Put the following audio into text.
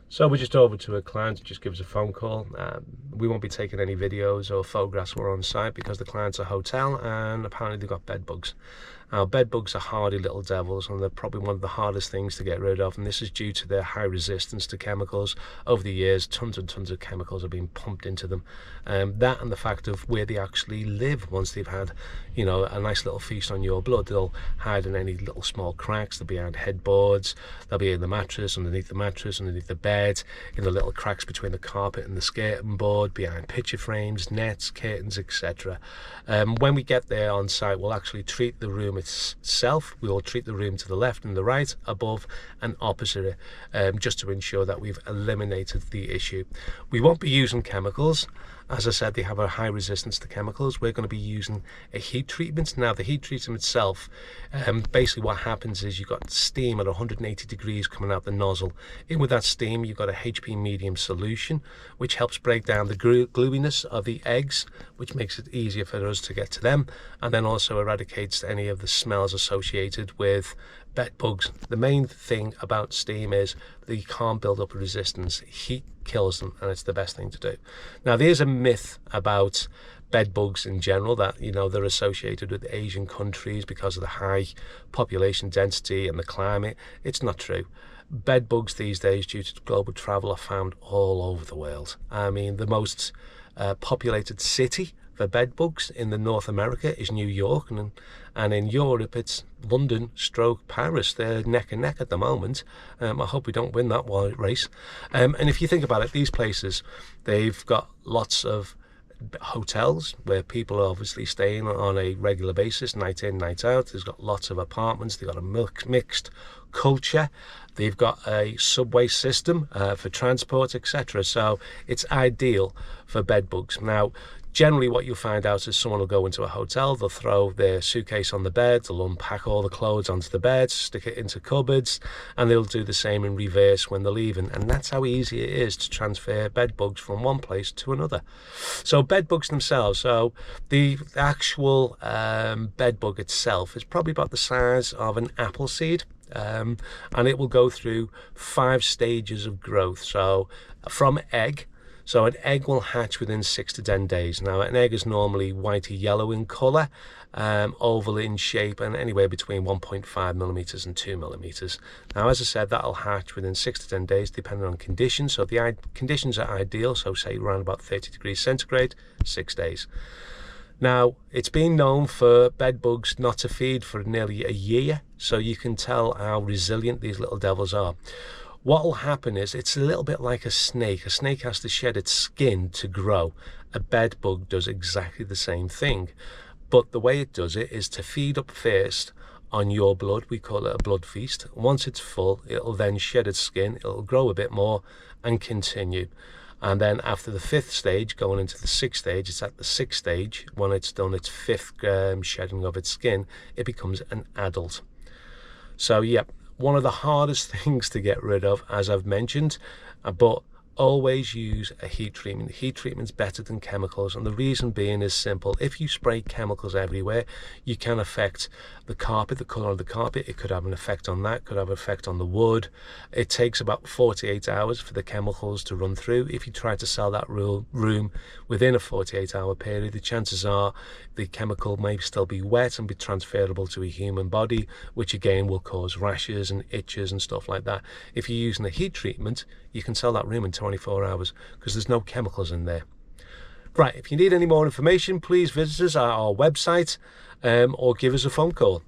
So we're just over to a client to just give us a phone call. We won't be taking any videos or photographs while we're on site because the client's a hotel and apparently they've got bed bugs. Now, bed bugs are hardy little devils and they're probably one of the hardest things to get rid of, and this is due to their high resistance to chemicals. Over the years, tons and tons of chemicals have been pumped into them. That and the fact of where they actually live once they've had, you know, a nice little feast on your blood. They'll hide in any little small cracks, they'll be behind headboards, they'll be in the mattress, underneath the bed, in the little cracks between the carpet and the skirting board, behind picture frames, nets, curtains, etc. When we get there on site, we'll actually treat the room itself. We'll treat the room to the left and the right, above and opposite it, just to ensure that we've eliminated the issue. We won't be using chemicals. As I said, they have a high resistance to chemicals. We're going to be using a heat treatment. Now, the heat treatment itself, basically what happens is you've got steam at 180 degrees coming out the nozzle. In with that steam, you've got a HP medium solution, which helps break down the gluiness of the eggs, which makes it easier for us to get to them, and then also eradicates any of the smells associated with bed bugs. The main thing about steam is that you can't build up a resistance. Heat kills them, and it's the best thing to do. Now, there's a myth about bed bugs in general that, you know, they're associated with Asian countries because of the high population density and the climate. It's not true. Bed bugs these days, due to global travel, are found all over the world. I mean, the most populated city for bed bugs in the North America is New York, and in Europe it's London stroke Paris. They're neck and neck at the moment. I hope we don't win that race. And if you think about it, these places, they've got lots of hotels where people are obviously staying on a regular basis, night in, night out. There's got lots of apartments. They've got a mixed culture. They've got a subway system for transport, etc. So it's ideal for bed bugs. Now, generally what you'll find out is someone will go into a hotel, they'll throw their suitcase on the bed, they'll unpack all the clothes onto the bed, stick it into cupboards, and they'll do the same in reverse when they're leaving. And that's how easy it is to transfer bed bugs from one place to another. So bed bugs themselves, so the actual bed bug itself is probably about the size of an apple seed. And it will go through 5 stages of growth. So from egg, so an egg will hatch within 6 to 10 days. Now, an egg is normally whitey yellow in colour, oval in shape, and anywhere between 1.5 millimetres and 2 millimetres. Now, as I said, that'll hatch within 6 to 10 days, depending on conditions. So the conditions are ideal, so say around about 30 degrees centigrade, 6 days. Now, it's been known for bed bugs not to feed for nearly a year, so you can tell how resilient these little devils are. What will happen is it's a little bit like a snake. A snake has to shed its skin to grow. A bed bug does exactly the same thing. But the way it does it is to feed up first on your blood. We call it a blood feast. Once it's full, it'll then shed its skin. It'll grow a bit more and continue. And then after the 5th stage, going into the 6th stage, it's at the 6th stage, when it's done its 5th shedding of its skin, it becomes an adult. So, yeah. One of the hardest things to get rid of, as I've mentioned, but always use a heat treatment. Heat treatment's better than chemicals, and the reason being is simple. If you spray chemicals everywhere, you can affect the carpet, the colour of the carpet. It could have an effect on that, could have an effect on the wood. It takes about 48 hours for the chemicals to run through. If you try to sell that room within a 48-hour period, the chances are the chemical may still be wet and be transferable to a human body, which again will cause rashes and itches and stuff like that. If you're using a heat treatment, you can sell that room in 24 hours because there's no chemicals in there. Right, if you need any more information, please visit us at our website or give us a phone call.